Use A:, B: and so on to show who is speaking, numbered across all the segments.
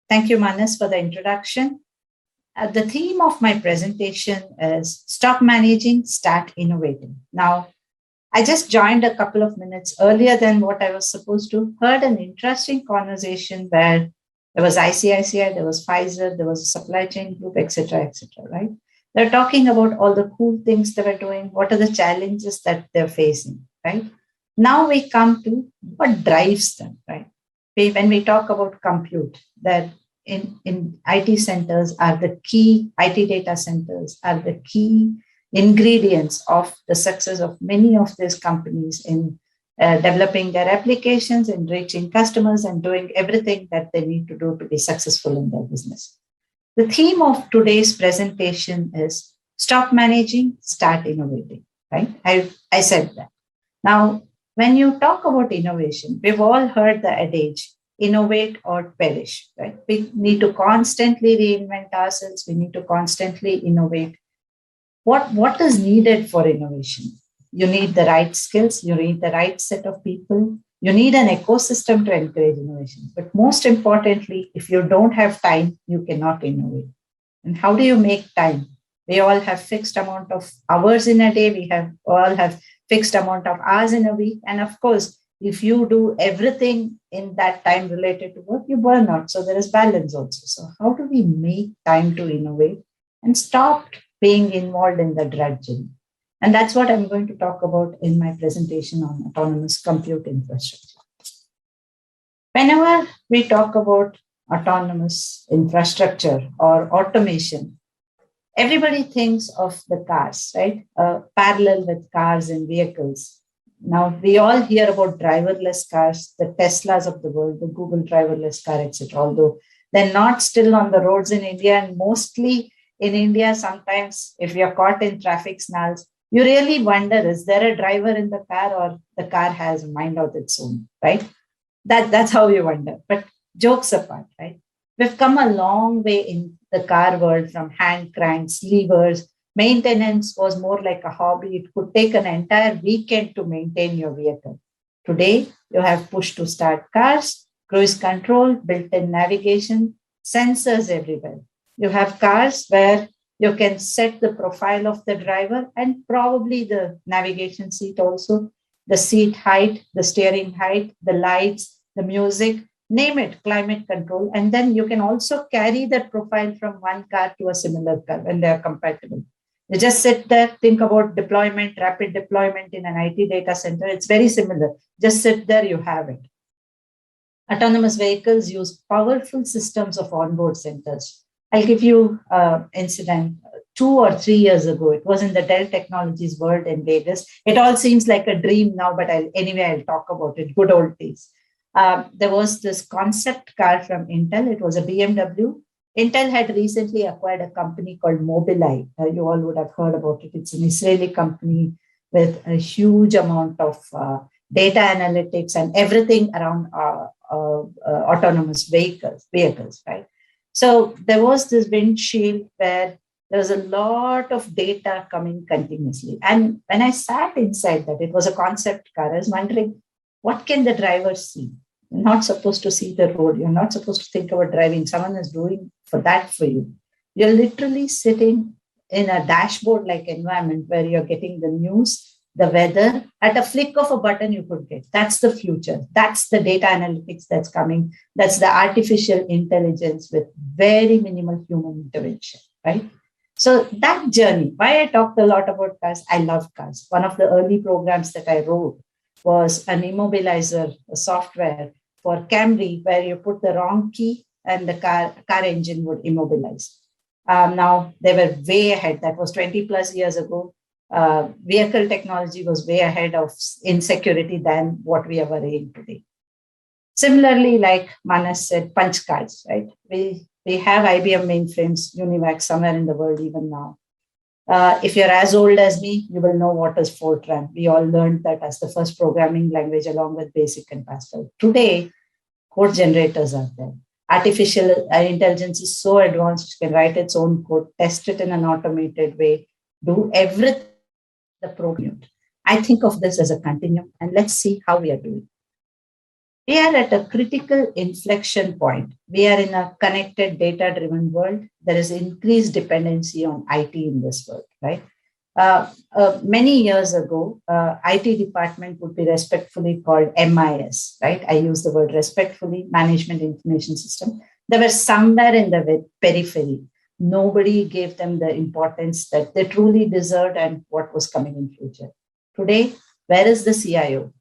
A: Thank you, Manas, for the introduction. The theme of my presentation is Stop Managing, Start Innovating. Now, I just joined a couple of minutes earlier than what I was supposed to. Heard an interesting conversation where there was ICICI, there was Pfizer, there was a supply chain group, etc., right? They're talking about all the cool things they were doing. What are the challenges that they're facing, right? Now we come to what drives them, right? When we talk about compute, that in IT centers are the key, IT data centers are the key ingredients of the success of many of these companies in developing their applications and reaching customers and doing everything that they need to do to be successful in their business. The theme of today's presentation is Stop Managing, Start Innovating, right? I said that. Now, when you talk about innovation, we've all heard the adage, innovate or perish, right? We need to constantly reinvent ourselves. We need to constantly innovate. What is needed for innovation? You need the right skills. You need the right set of people. You need an ecosystem to encourage innovation. But most importantly, if you don't have time, you cannot innovate. And how do you make time? We all have fixed amount of hours in a day. We all have fixed amount of hours in a week. And of course, if you do everything in that time related to work, you burn out. So there is balance also. So how do we make time to innovate and stop being involved in the drudgery? And that's what I'm going to talk about in my presentation on autonomous compute infrastructure. Whenever we talk about autonomous infrastructure or automation, everybody thinks of the cars, right? Parallel with cars and vehicles. Now, we all hear about driverless cars, the Teslas of the world, the Google driverless car, etc. Although they're not still on the roads in India, and mostly in India, sometimes if you're caught in traffic snarls, you really wonder, is there a driver in the car or the car has a mind of its own, right? That's how you wonder. But jokes apart, right? We've come a long way in the car world from hand cranks, levers. Maintenance was more like a hobby. It could take an entire weekend to maintain your vehicle. Today, you have push to start cars, cruise control, built-in navigation, sensors everywhere. You have cars where you can set the profile of the driver and probably the navigation seat also, the seat height, the steering height, the lights, the music, name it, climate control. And then you can also carry that profile from one car to a similar car when they are compatible. You just sit there, think about deployment, rapid deployment in an IT data center. It's very similar. Just sit there, you have it. Autonomous vehicles use powerful systems of onboard sensors. I'll give you an incident 2 or 3 years ago. It was in the Dell Technologies world in Vegas. It all seems like a dream now, but I'll talk about it. Good old days. There was this concept car from Intel. It was a BMW. Intel had recently acquired a company called Mobileye. You all would have heard about it. It's an Israeli company with a huge amount of data analytics and everything around autonomous vehicles, right? So there was this windshield where there was a lot of data coming continuously. And when I sat inside that, it was a concept car. I was wondering, what can the driver see? You're not supposed to see the road. You're not supposed to think about driving. Someone is doing that for you. You're literally sitting in a dashboard-like environment where you're getting the news, the weather. At a flick of a button, you could get. That's the future. That's the data analytics that's coming. That's the artificial intelligence with very minimal human intervention, right? So that journey, why I talked a lot about cars, I love cars. One of the early programs that I wrote was an immobilizer software for Camry, where you put the wrong key and the car engine would immobilize. Now, they were way ahead. That was 20 plus years ago. Vehicle technology was way ahead of insecurity than what we are worrying today. Similarly, like Manas said, punch cards, right? We have IBM mainframes, Univac, somewhere in the world even now. If you're as old as me, you will know what is FORTRAN. We all learned that as the first programming language along with BASIC and Pascal. Today, code generators are there. Artificial intelligence is so advanced, it can write its own code, test it in an automated way, do everything the program. I think of this as a continuum, and let's see how we are doing. We are at a critical inflection point. We are in a connected, data-driven world. There is increased dependency on IT in this world, right? Many years ago, IT department would be respectfully called MIS, right? I use the word respectfully, Management Information System. They were somewhere in the periphery. Nobody gave them the importance that they truly deserved and what was coming in future. Today, where is the CIO?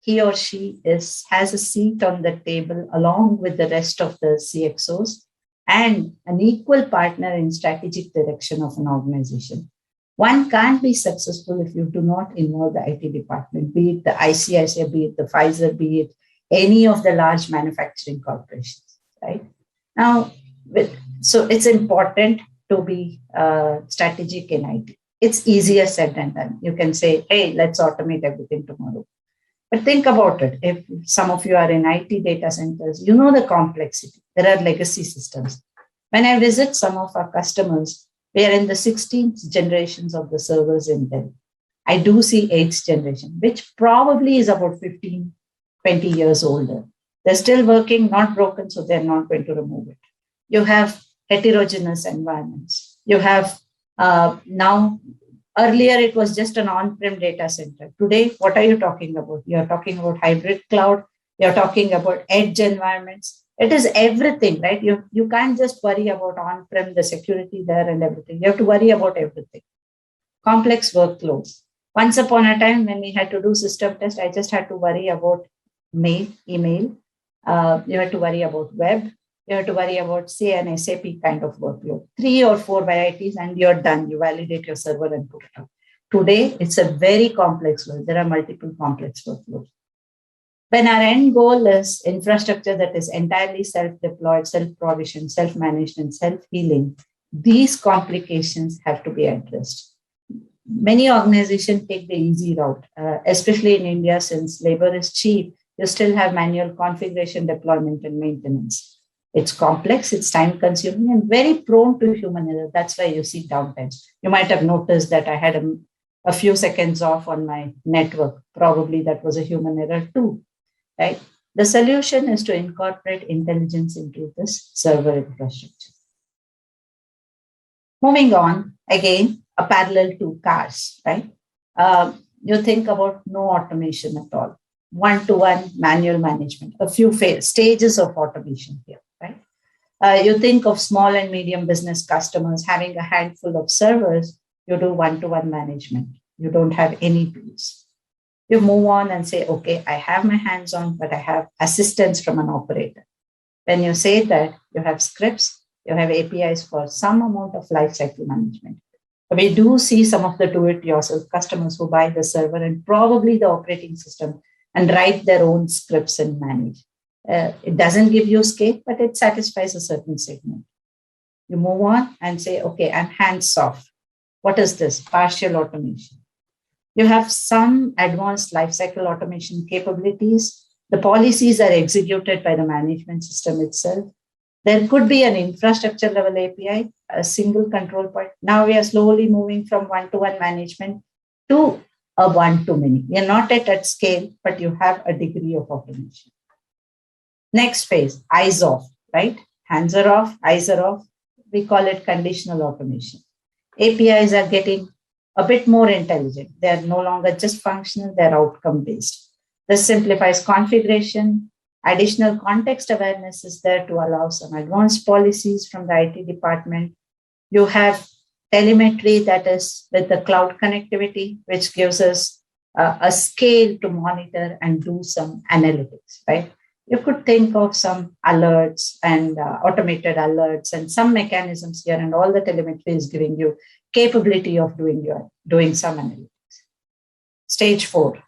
A: He or she has a seat on the table along with the rest of the CXOs and an equal partner in strategic direction of an organization. One can't be successful if you do not involve the IT department, be it the ICICI, be it the Pfizer, be it any of the large manufacturing corporations, right? Now, so it's important to be strategic in IT. It's easier said than done. You can say, hey, let's automate everything tomorrow. But think about it. If some of you are in IT data centers, you know the complexity. There are legacy systems. When I visit some of our customers, we are in the 16th generations of the servers in Dell. I do see 8th generation, which probably is about 15, 20 years older. They're still working, not broken, so they're not going to remove it. You have heterogeneous environments. You have now, earlier it was just an on-prem data center. Today, what are you talking about? You're talking about hybrid cloud. You're talking about edge environments. It is everything, right? You can't just worry about on-prem, the security there and everything. You have to worry about everything. Complex workloads. Once upon a time, when we had to do system test, I just had to worry about email. You had to worry about web. You have to worry about, say, an SAP kind of workload. 3 or 4 varieties and you're done. You validate your server and put it out. Today, it's a very complex world. There are multiple complex workloads. When our end goal is infrastructure that is entirely self-deployed, self-provisioned, self-managed, and self-healing, these complications have to be addressed. Many organizations take the easy route, especially in India, since labor is cheap. You still have manual configuration, deployment, and maintenance. It's complex, it's time-consuming, and very prone to human error. That's why you see downtime. You might have noticed that I had a few seconds off on my network. Probably that was a human error too, right? The solution is to incorporate intelligence into this server infrastructure. Moving on, again, a parallel to cars, right? You think about no automation at all. One-to-one manual management, a few stages of automation here, right? You think of small and medium business customers having a handful of servers, you do one-to-one management. You don't have any tools. You move on and say, okay, I have my hands on, but I have assistance from an operator. When you say that, you have scripts, you have APIs for some amount of lifecycle management. We do see some of the do-it-yourself customers who buy the server and probably the operating system and write their own scripts and manage. It doesn't give you scale, but it satisfies a certain segment. You move on and say, okay, I'm hands-off. What is this? Partial automation. You have some advanced lifecycle automation capabilities. The policies are executed by the management system itself. There could be an infrastructure level API, a single control point. Now we are slowly moving from one-to-one management to a one-to-many. You're not at scale, but you have a degree of automation. Next phase, eyes off, right? Hands are off, eyes are off. We call it conditional automation. APIs are getting a bit more intelligent. They're no longer just functional, they're outcome-based. This simplifies configuration. Additional context awareness is there to allow some advanced policies from the IT department. You have telemetry that is with the cloud connectivity, which gives us a scale to monitor and do some analytics, right? You could think of some alerts and automated alerts and some mechanisms here, and all the telemetry is giving you capability of doing some analytics. Stage 4,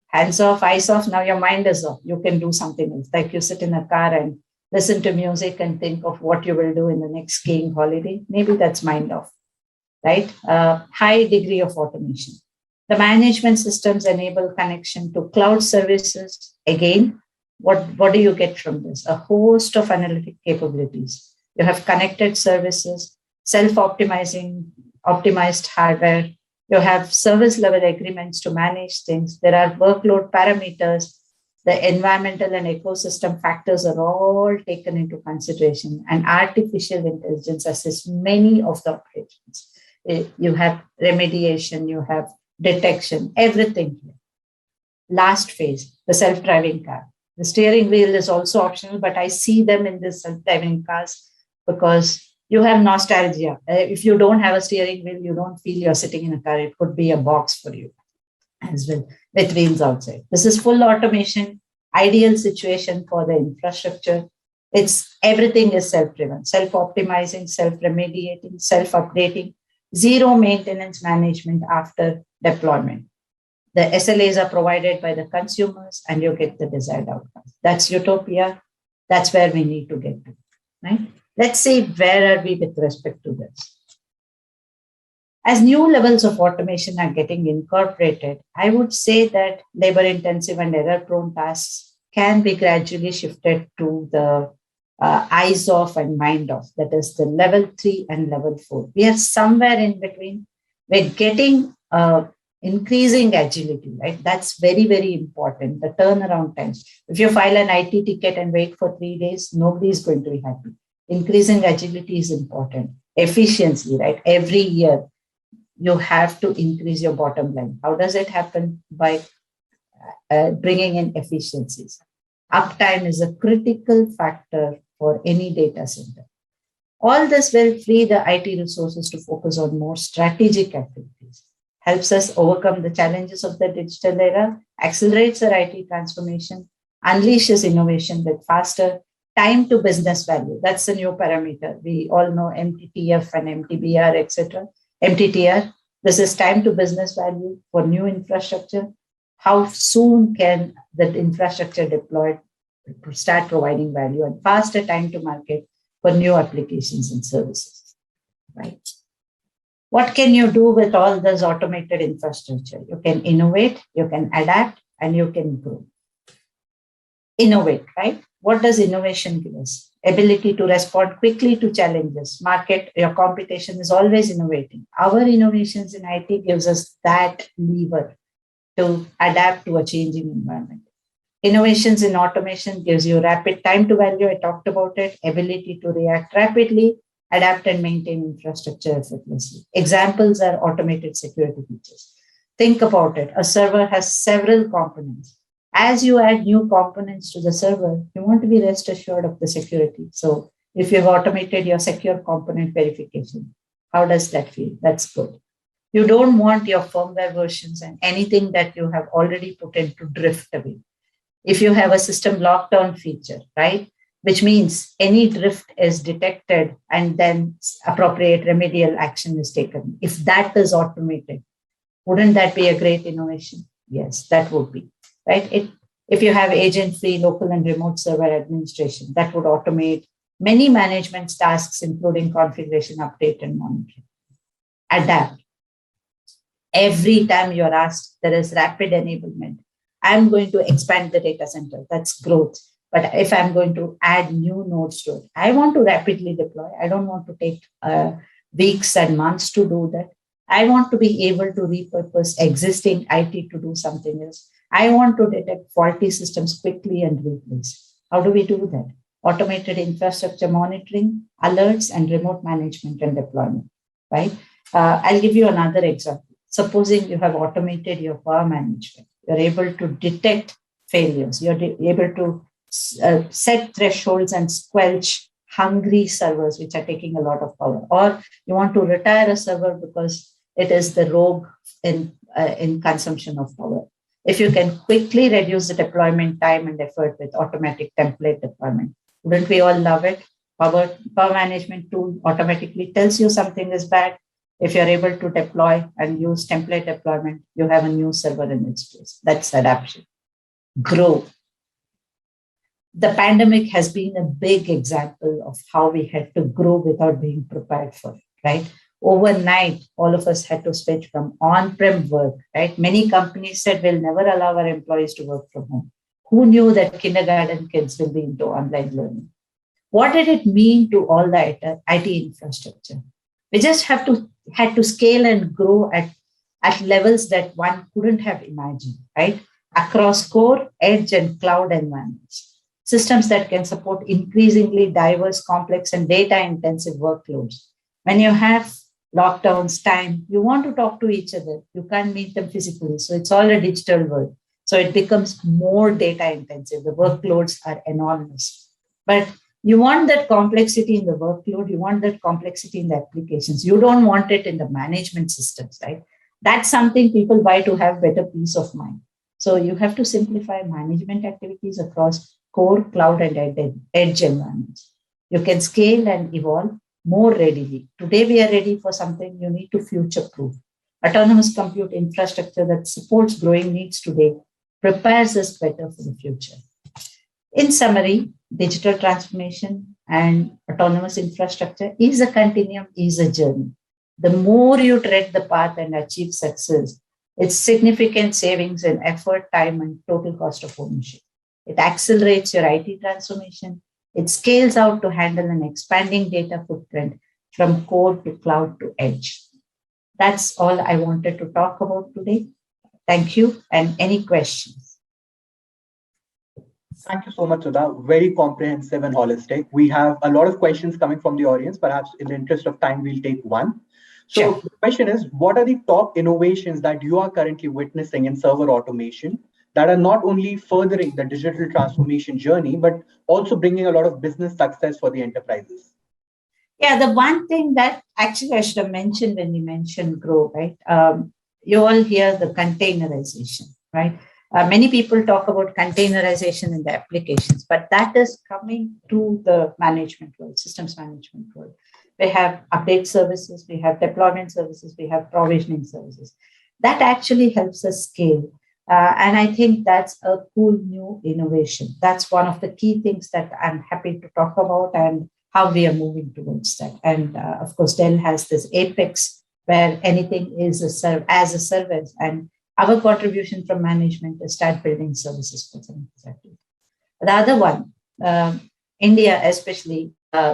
A: hands off, eyes off. Now your mind is off. You can do something else. Like you sit in a car and listen to music and think of what you will do in the next skiing holiday. Maybe that's mind off, right? High degree of automation. The management systems enable connection to cloud services. Again, what do you get from this? A host of analytic capabilities. You have connected services, self-optimized hardware. You have service level agreements to manage things. There are workload parameters. The environmental and ecosystem factors are all taken into consideration, and artificial intelligence assists many of the operations. You have remediation, you have detection, everything here. Last phase, the self-driving car. The steering wheel is also optional, but I see them in the self-driving cars because you have nostalgia. If you don't have a steering wheel, you don't feel you're sitting in a car. It could be a box for you as well, with wheels outside. This is full automation, ideal situation for the infrastructure. It's everything is self-driven, self-optimizing, self-remediating, self-updating, zero maintenance management after deployment. The SLAs are provided by the consumers and you get the desired outcomes. That's utopia. That's where we need to get to, right? Let's see where are we with respect to this. As new levels of automation are getting incorporated, I would say that labor-intensive and error-prone tasks can be gradually shifted to the eyes off and mind off. That is the level 3 and level 4. We are somewhere in between. We're getting increasing agility, right? That's very, very important. The turnaround times. If you file an IT ticket and wait for 3 days, nobody is going to be happy. Increasing agility is important. Efficiency, right? Every year, you have to increase your bottom line. How does it happen? By bringing in efficiencies. Uptime is a critical factor for any data center. All this will free the IT resources to focus on more strategic activities, helps us overcome the challenges of the digital era, accelerates our IT transformation, unleashes innovation with faster time to business value. That's the new parameter. We all know MTTF and MTBR, etc. MTTR, this is time to business value for new infrastructure. How soon can that infrastructure deployed start providing value, and faster time to market for new applications and services, right? What can you do with all this automated infrastructure? You can innovate, you can adapt, and you can grow. Innovate, right? What does innovation give us? Ability to respond quickly to challenges. Market, your competition is always innovating. Our innovations in IT gives us that lever to adapt to a changing environment. Innovations in automation gives you rapid time to value. I talked about it. Ability to react rapidly, adapt and maintain infrastructure effortlessly. Examples are automated security features. Think about it. A server has several components. As you add new components to the server, you want to be rest assured of the security. So if you've automated your secure component verification, how does that feel? That's good. You don't want your firmware versions and anything that you have already put in to drift away. If you have a system lockdown feature, right, which means any drift is detected and then appropriate remedial action is taken. If that is automated, wouldn't that be a great innovation? Yes, that would be, right? If you have agent-free local and remote server administration, that would automate many management tasks, including configuration, update, and monitoring. Adapt. Every time you're asked, there is rapid enablement. I'm going to expand the data center. That's growth. But if I'm going to add new nodes to it, I want to rapidly deploy. I don't want to take weeks and months to do that. I want to be able to repurpose existing IT to do something else. I want to detect faulty systems quickly and replace. How do we do that? Automated infrastructure monitoring, alerts, and remote management and deployment, right? I'll give you another example. Supposing you have automated your power management. You're able to detect failures. You're able to set thresholds and squelch hungry servers, which are taking a lot of power. Or you want to retire a server because it is the rogue in consumption of power. If you can quickly reduce the deployment time and effort with automatic template deployment, wouldn't we all love it? Power management tool automatically tells you something is bad. If you're able to deploy and use template deployment, you have a new server in its place. That's adaptation. Grow. The pandemic has been a big example of how we had to grow without being prepared for it, right? Overnight, all of us had to switch from on-prem work, right? Many companies said we'll never allow our employees to work from home. Who knew that kindergarten kids will be into online learning? What did it mean to all the IT infrastructure? We just had to scale and grow at levels that one couldn't have imagined, right? across core, edge, and cloud environments. Systems that can support increasingly diverse, complex, and data intensive workloads. When you have lockdowns, time, you want to talk to each other. You can't meet them physically. So it's all a digital world. So it becomes more data intensive. The workloads are enormous. But you want that complexity in the workload, you want that complexity in the applications. You don't want it in the management systems, right? That's something people buy to have better peace of mind. So you have to simplify management activities across core, cloud, and edge environments. You can scale and evolve more readily. Today, we are ready for something you need to future proof. Autonomous compute infrastructure that supports growing needs today prepares us better for the future. In summary, digital transformation and autonomous infrastructure is a continuum, is a journey. The more you tread the path and achieve success, it's significant savings in effort, time, and total cost of ownership. It accelerates your IT transformation. It scales out to handle an expanding data footprint from core to cloud to edge. That's all I wanted to talk about today. Thank you. And any questions?
B: Thank you so much, Sudha. Very comprehensive and holistic. We have a lot of questions coming from the audience. Perhaps in the interest of time, we'll take one. So
A: Sure.
B: the question is, what are the top innovations that you are currently witnessing in server automation that are not only furthering the digital transformation journey, but also bringing a lot of business success for the enterprises?
A: Yeah, the one thing that actually I should have mentioned when you mentioned grow, right? You all hear the containerization, right? Many people talk about containerization in the applications, but that is coming to the management world, systems management world. We have update services, we have deployment services, we have provisioning services. That actually helps us scale. And I think that's a cool new innovation. That's one of the key things that I'm happy to talk about and how we are moving towards that. And of course, Dell has this Apex where anything is as a service, and our contribution from management is start building services for them. The other one, India especially,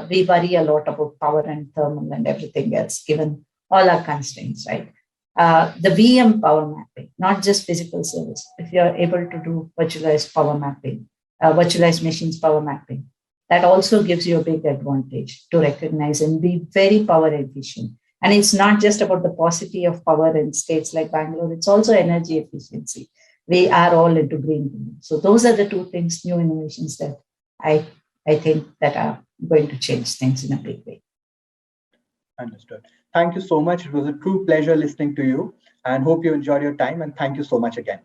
A: we worry a lot about power and thermal and everything else, given all our constraints, right? The VM power mapping, not just physical service. If you're able to do virtualized power mapping, virtualized machines power mapping, that also gives you a big advantage to recognize and be very power efficient. And it's not just about the paucity of power in states like Bangalore, it's also energy efficiency. We are all into green. So those are the two things, new innovations that I think that are going to change things in a big way.
B: Understood. Thank you so much. It was a true pleasure listening to you and hope you enjoyed your time. And thank you so much again.